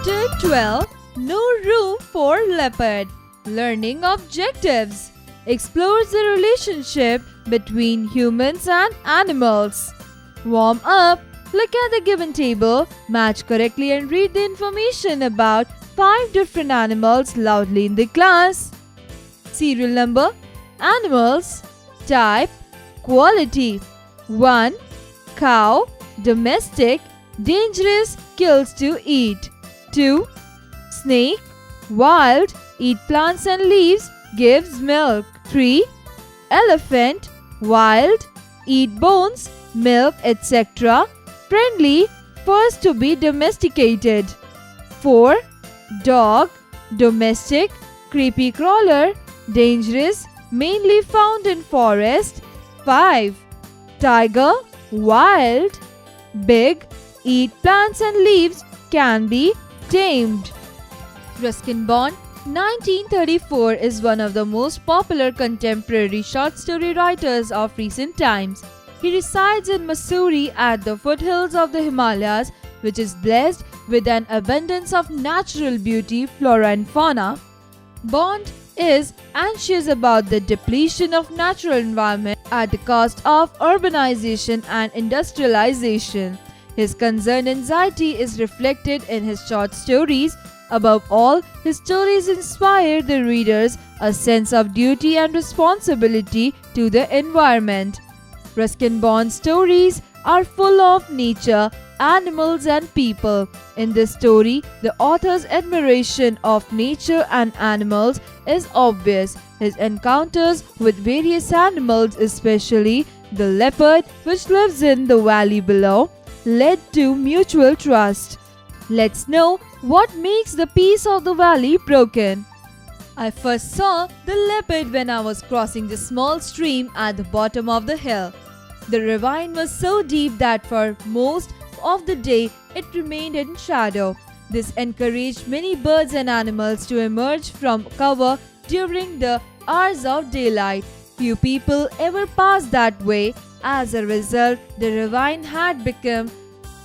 Chapter 12 No Room for Leopard. Learning Objectives explores the relationship between humans and animals. Warm up. Look at the given table, match correctly and read the information about 5 different animals loudly in the class. Serial number, animals, type, quality. 1. Cow, domestic, dangerous, kills to eat. 2. Snake, wild, eat plants and leaves, gives milk. 3. Elephant, wild, eat bones, milk, etc. Friendly, first to be domesticated. 4. Dog, domestic, creepy crawler, dangerous, mainly found in forest. 5. Tiger, wild, big, eat plants and leaves, can be tamed. Ruskin Bond, 1934, is one of the most popular contemporary short story writers of recent times. He resides in Missouri at the foothills of the Himalayas, which is blessed with an abundance of natural beauty, flora and fauna. Bond is anxious about the depletion of natural environment at the cost of urbanization and industrialization. His concerned anxiety is reflected in his short stories. Above all, his stories inspire the readers a sense of duty and responsibility to the environment. Ruskin Bond's stories are full of nature, animals and people. In this story, the author's admiration of nature and animals is obvious. His encounters with various animals, especially the leopard which lives in the valley below, led to mutual trust. Let's know what makes the peace of the valley broken. I first saw the leopard when I was crossing the small stream at the bottom of the hill. The ravine was so deep that for most of the day it remained in shadow. This encouraged many birds and animals to emerge from cover during the hours of daylight. Few people ever passed that way. As a result, the ravine had become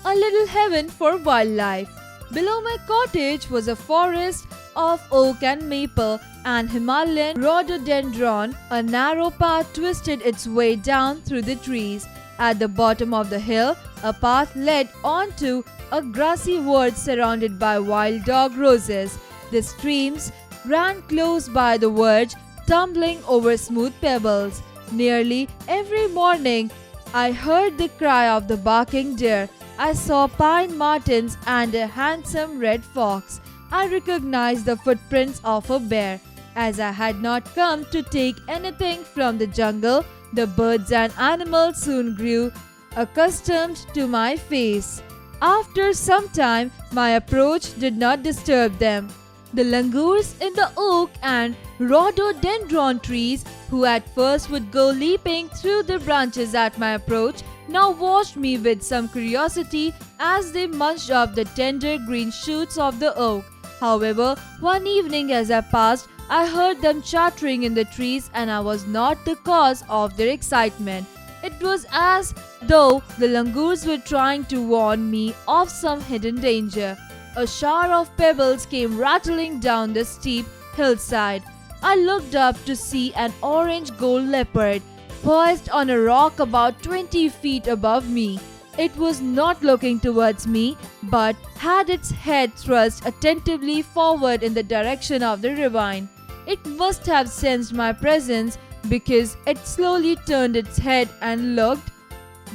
a little heaven for wildlife. Below my cottage was a forest of oak and maple and Himalayan rhododendron. A narrow path twisted its way down through the trees. At the bottom of the hill, a path led onto a grassy wood surrounded by wild dog roses. The streams ran close by the verge, tumbling over smooth pebbles. Nearly every morning, I heard the cry of the barking deer. I saw pine martens and a handsome red fox. I recognized the footprints of a bear. As I had not come to take anything from the jungle, the birds and animals soon grew accustomed to my face. After some time, my approach did not disturb them. The langurs in the oak and rhododendron trees, who at first would go leaping through the branches at my approach, now watched me with some curiosity as they munched up the tender green shoots of the oak. However, one evening as I passed, I heard them chattering in the trees and I was not the cause of their excitement. It was as though the langurs were trying to warn me of some hidden danger. A shower of pebbles came rattling down the steep hillside. I looked up to see an orange-gold leopard poised on a rock about 20 feet above me. It was not looking towards me, but had its head thrust attentively forward in the direction of the ravine. It must have sensed my presence because it slowly turned its head and looked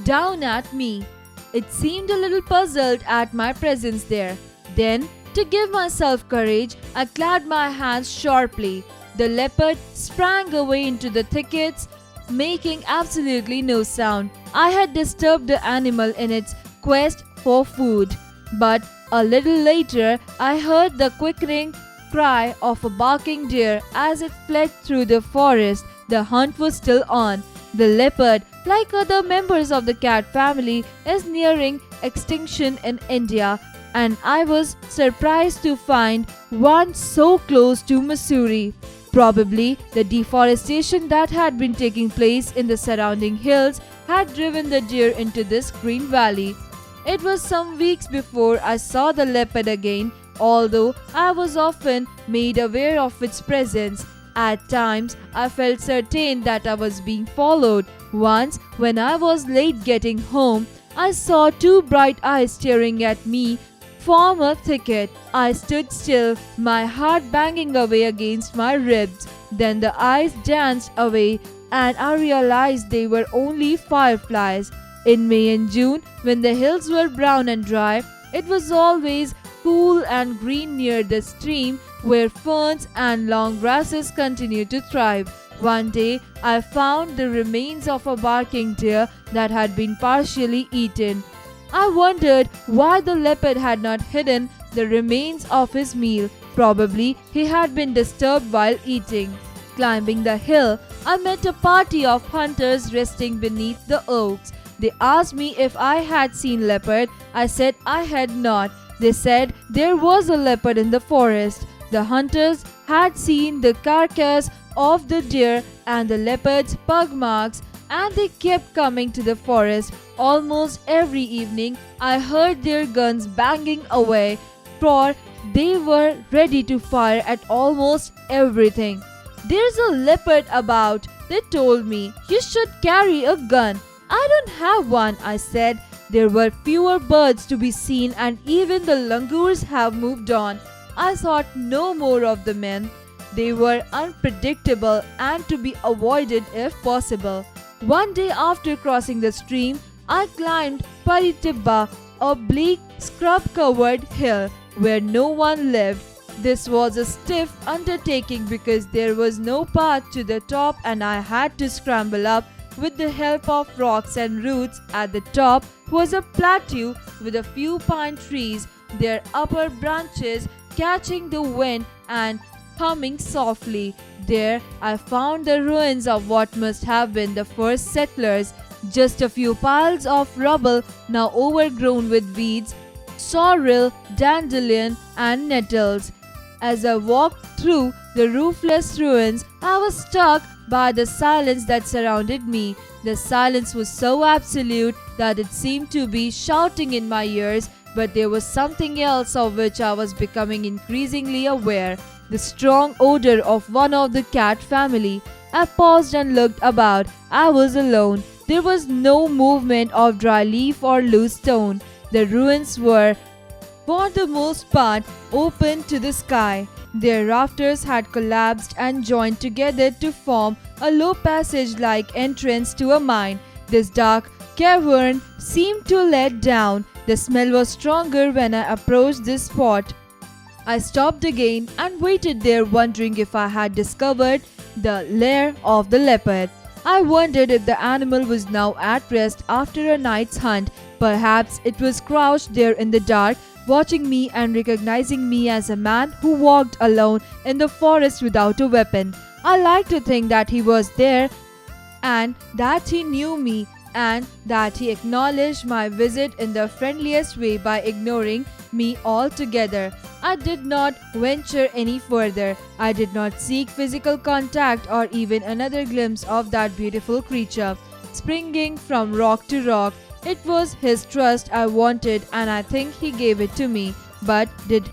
down at me. It seemed a little puzzled at my presence there. Then, to give myself courage, I clapped my hands sharply. The leopard sprang away into the thickets, making absolutely no sound. I had disturbed the animal in its quest for food. But a little later, I heard the quickening cry of a barking deer as it fled through the forest. The hunt was still on. The leopard, like other members of the cat family, is nearing extinction in India, and I was surprised to find one so close to Missouri. Probably the deforestation that had been taking place in the surrounding hills had driven the deer into this green valley. It was some weeks before I saw the leopard again, although I was often made aware of its presence. At times, I felt certain that I was being followed. Once, when I was late getting home, I saw two bright eyes staring at me from a thicket. I stood still, my heart banging away against my ribs. Then the eyes danced away, and I realized they were only fireflies. In May and June, when the hills were brown and dry, it was always cool and green near the stream where ferns and long grasses continued to thrive. One day, I found the remains of a barking deer that had been partially eaten. I wondered why the leopard had not hidden the remains of his meal. Probably he had been disturbed while eating. Climbing the hill, I met a party of hunters resting beneath the oaks. They asked me if I had seen leopard. I said I had not. They said there was a leopard in the forest. The hunters had seen the carcass of the deer and the leopard's pug marks, and they kept coming to the forest. Almost every evening, I heard their guns banging away, for they were ready to fire at almost everything. "There's a leopard about," they told me. "You should carry a gun." "I don't have one," I said. There were fewer birds to be seen, and even the langurs have moved on. I thought no more of the men. They were unpredictable and to be avoided if possible. One day after crossing the stream, I climbed Paritibba, a bleak, scrub-covered hill where no one lived. This was a stiff undertaking because there was no path to the top and I had to scramble up with the help of rocks and roots. At the top was a plateau with a few pine trees, their upper branches catching the wind and humming softly. There I found the ruins of what must have been the first settlers, just a few piles of rubble now overgrown with weeds, sorrel, dandelion and nettles. As I walked through the roofless ruins, I was struck by the silence that surrounded me. The silence was so absolute that it seemed to be shouting in my ears, but there was something else of which I was becoming increasingly aware. The strong odor of one of the cat family. I paused and looked about. I was alone. There was no movement of dry leaf or loose stone. The ruins were, for the most part, open to the sky. Their rafters had collapsed and joined together to form a low passage-like entrance to a mine. This dark cavern seemed to let down. The smell was stronger when I approached this spot. I stopped again and waited there, wondering if I had discovered the lair of the leopard. I wondered if the animal was now at rest after a night's hunt. Perhaps it was crouched there in the dark, watching me and recognizing me as a man who walked alone in the forest without a weapon. I liked to think that he was there and that he knew me and that he acknowledged my visit in the friendliest way by ignoring me altogether. I did not venture any further. I did not seek physical contact or even another glimpse of that beautiful creature, springing from rock to rock. It was his trust I wanted, and I think he gave it to me. But did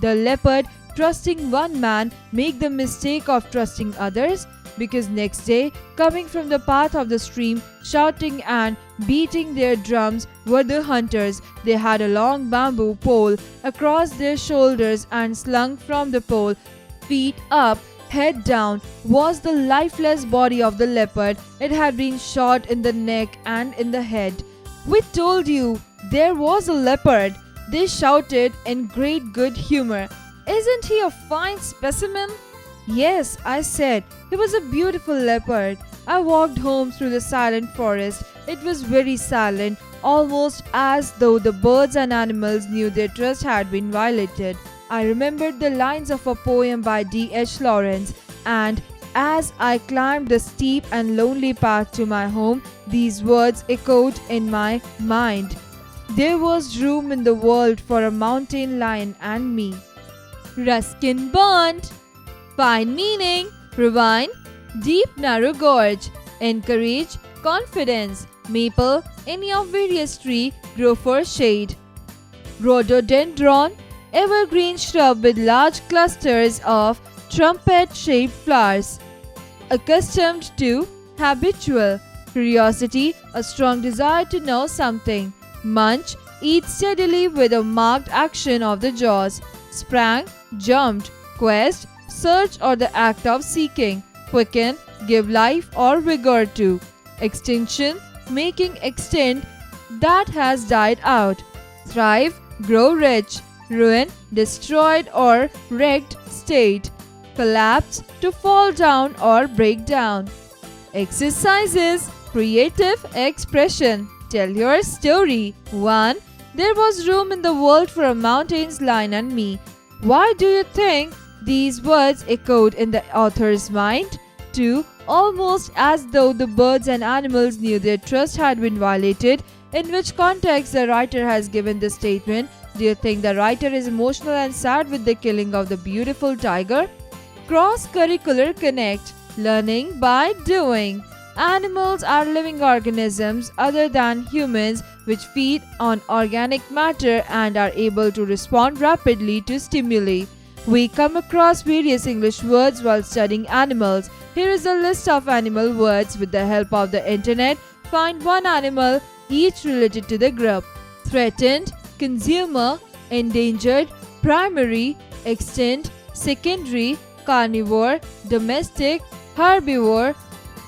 the leopard, trusting one man, make the mistake of trusting others? Because next day, coming from the path of the stream, shouting and beating their drums, were the hunters. They had a long bamboo pole across their shoulders, and slung from the pole, feet up, head down, was the lifeless body of the leopard. It had been shot in the neck and in the head. "We told you there was a leopard," they shouted in great good humor. "Isn't he a fine specimen?" "Yes," I said, "he was a beautiful leopard." I walked home through the silent forest. It was very silent, almost as though the birds and animals knew their trust had been violated. I remembered the lines of a poem by D.H. Lawrence, and as I climbed the steep and lonely path to my home, these words echoed in my mind. There was room in the world for a mountain lion and me. Ruskin Bond. Find meaning. Rewind. Deep narrow gorge. Encourage. Confidence. Maple, any of various tree, grow for shade. Rhododendron. evergreen shrub with large clusters of trumpet-shaped flowers. Accustomed to, habitual. Curiosity, a strong desire to know something. Munch, eat steadily with a marked action of the jaws. Sprang, jumped. Quest, search or the act of seeking. Quicken, give life or vigor to. Extinction, making extinct that has died out. Thrive, grow rich. Ruin, destroyed or wrecked state. Collapse, to fall down or break down. Exercises, creative expression. Tell your story. 1. There was room in the world for a mountain's lion and me. Why do you think these words echoed in the author's mind? 2. Almost as though the birds and animals knew their trust had been violated. In which context the writer has given this statement? Do you think the writer is emotional and sad with the killing of the beautiful tiger? Cross-curricular connect. Learning by doing. Animals are living organisms other than humans which feed on organic matter and are able to respond rapidly to stimuli. We come across various English words while studying animals. Here is a list of animal words with the help of the internet. Find one animal, each related to the group. Threatened, consumer, endangered, primary, extinct, secondary, carnivore, domestic, herbivore,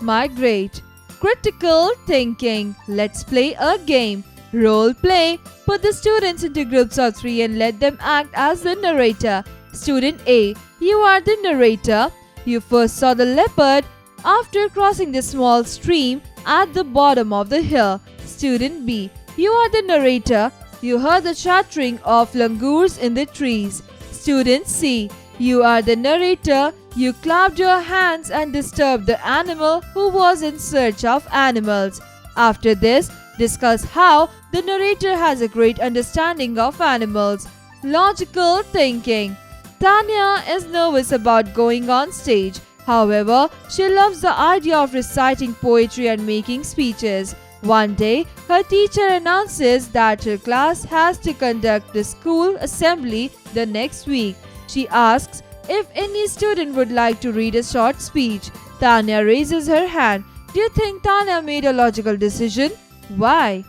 migrate. Critical thinking. Let's play a game. Role play. Put the students into groups of 3 and let them act as the narrator. Student A, you are the narrator. You first saw the leopard after crossing the small stream at the bottom of the hill. Student B, you are the narrator. You heard the chattering of langurs in the trees. Student C, you are the narrator. You clapped your hands and disturbed the animal who was in search of animals. After this, discuss how the narrator has a great understanding of animals. Logical thinking. Tanya is nervous about going on stage. However, she loves the idea of reciting poetry and making speeches. One day, her teacher announces that her class has to conduct the school assembly the next week. She asks if any student would like to read a short speech. Tanya raises her hand. Do you think Tanya made a logical decision? Why?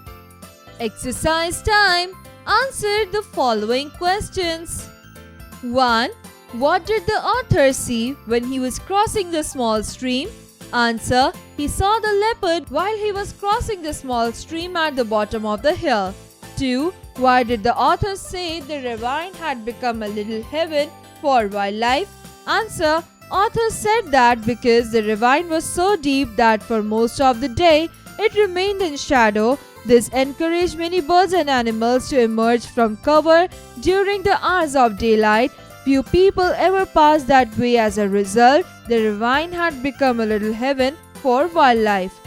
Exercise time. Answer the following questions. 1. What did the author see when he was crossing the small stream? Answer. He saw the leopard while he was crossing the small stream at the bottom of the hill. 2. Why did the author say the ravine had become a little heaven for wildlife? Answer. Author said that because the ravine was so deep that for most of the day it remained in shadow. This encouraged many birds and animals to emerge from cover during the hours of daylight. Few people ever passed that way. As a result, the ravine had become a little heaven for wildlife.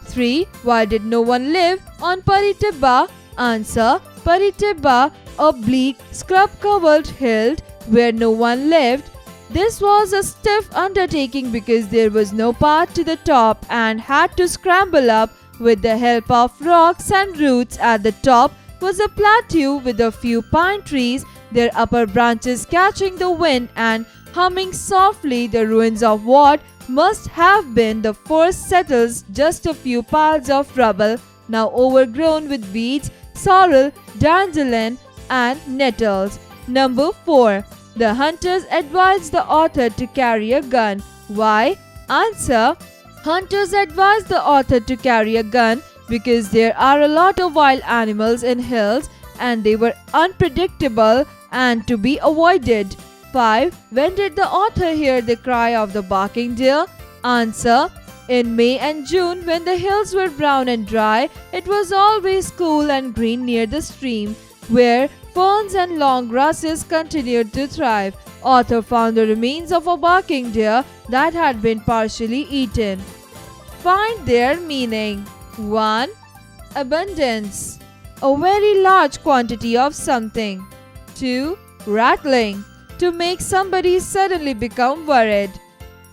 3. Why did no one live on Paritibba? Answer. Paritibba, a bleak, scrub-covered hill where no one lived. This was a stiff undertaking because there was no path to the top and had to scramble up. With the help of rocks and roots at the top was a plateau with a few pine trees, their upper branches catching the wind and humming softly, the ruins of what must have been the first settles, just a few piles of rubble, now overgrown with weeds, sorrel, dandelion and nettles. Number 4. The hunters advised the author to carry a gun. Why? Answer. Hunters advised the author to carry a gun because there are a lot of wild animals in hills and they were unpredictable and to be avoided. 5. When did the author hear the cry of the barking deer? Answer. In May and June, when the hills were brown and dry, it was always cool and green near the stream, where ferns and long grasses continued to thrive. Author found the remains of a barking deer that had been partially eaten. Find their meaning. 1. Abundance, a very large quantity of something. 2. Rattling, to make somebody suddenly become worried.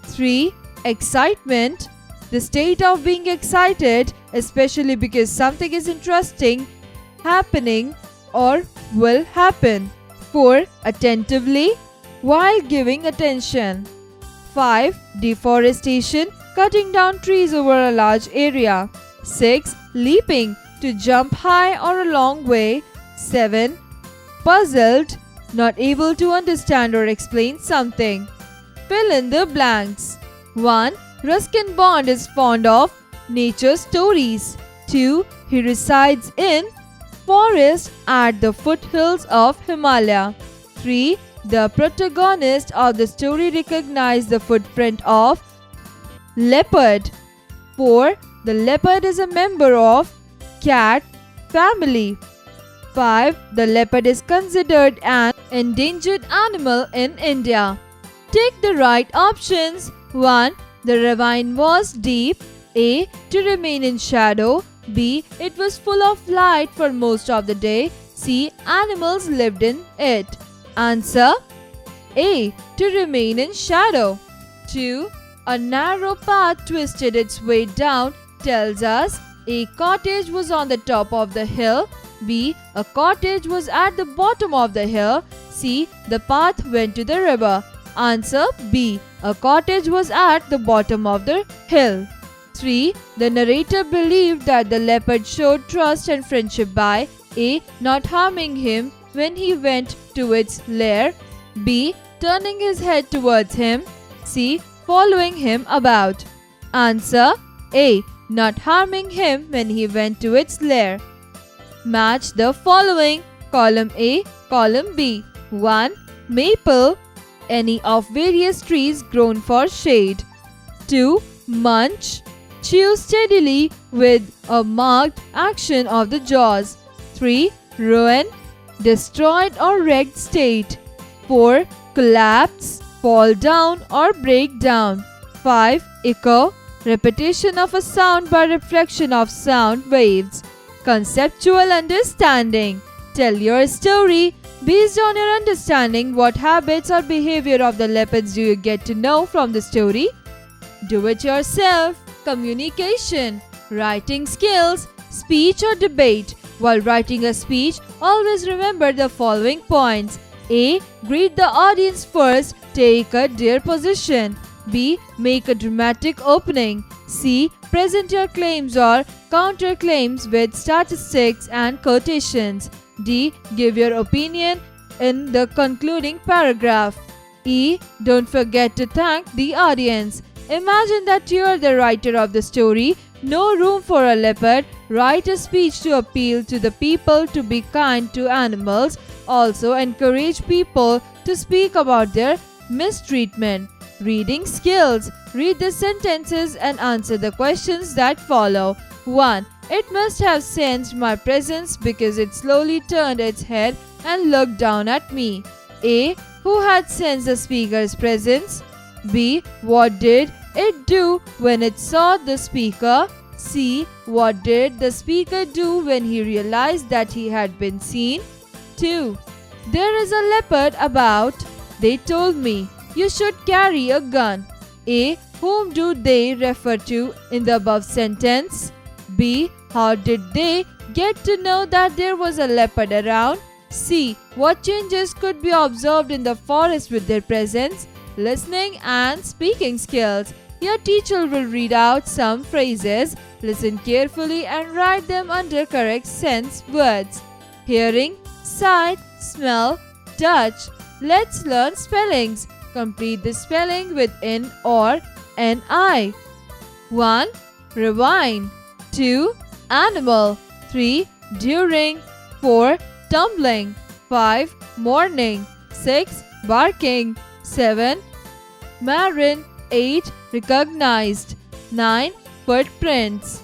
3. Excitement, the state of being excited, especially because something is interesting, happening or will happen. 4. Attentively, while giving attention. 5. Deforestation, cutting down trees over a large area. 6. Leaping, to jump high or a long way. 7. Puzzled, not able to understand or explain something. Fill in the blanks. 1. Ruskin Bond is fond of nature stories. 2. He resides in forest at the foothills of Himalaya. 3. The protagonist of the story recognized the footprint of leopard. 4. The leopard is a member of cat family. 5. The leopard is considered an endangered animal in India. Take the right options. 1. The ravine was deep. A. To remain in shadow. B. It was full of light for most of the day. C. Animals lived in it. Answer A. To remain in shadow. 2. A narrow path twisted its way down tells us A. Cottage was on the top of the hill. B. A cottage was at the bottom of the hill. C. The path went to the river. Answer B. A cottage was at the bottom of the hill. 3. The narrator believed that the leopard showed trust and friendship by A. Not harming him when he went to its lair. B. Turning his head towards him. C. Following him about. Answer A. Not harming him when he went to its lair. Match the following. Column A, column B. 1. Maple, any of various trees grown for shade. 2. Munch, chew steadily with a marked action of the jaws. 3. Ruin, destroyed or wrecked state. 4. Collapse, fall down or break down. 5. Echo, repetition of a sound by reflection of sound waves. Conceptual understanding. Tell your story. Based on your understanding, what habits or behavior of the leopards do you get to know from the story? Do it yourself. Communication, writing skills, speech or debate. While writing a speech, always remember the following points. A. Greet the audience first. Take a dear position. B. Make a dramatic opening. C. Present your claims or counterclaims with statistics and quotations. D. Give your opinion in the concluding paragraph. E. Don't forget to thank the audience. Imagine that you are the writer of the story. No room for a leopard. Write a speech to appeal to the people to be kind to animals. Also encourage people to speak about their mistreatment. Reading skills. Read the sentences and answer the questions that follow. 1. It must have sensed my presence because it slowly turned its head and looked down at me. A. Who had sensed the speaker's presence? B. What did it do when it saw the speaker? C. What did the speaker do when he realized that he had been seen? 2. There is a leopard about. They told me. You should carry a gun. A. Whom do they refer to in the above sentence? B. How did they get to know that there was a leopard around? C. What changes could be observed in the forest with their presence? Listening and speaking skills. Your teacher will read out some phrases. Listen carefully and write them under correct sense words. Hearing, sight, smell, touch. Let's learn spellings. Complete the spelling with N or NI. 1. Rewind. 2. Animal. 3. During. 4. Tumbling. 5. Morning. 6. Barking. 7. Marin. 8. Recognized. 9. Footprints.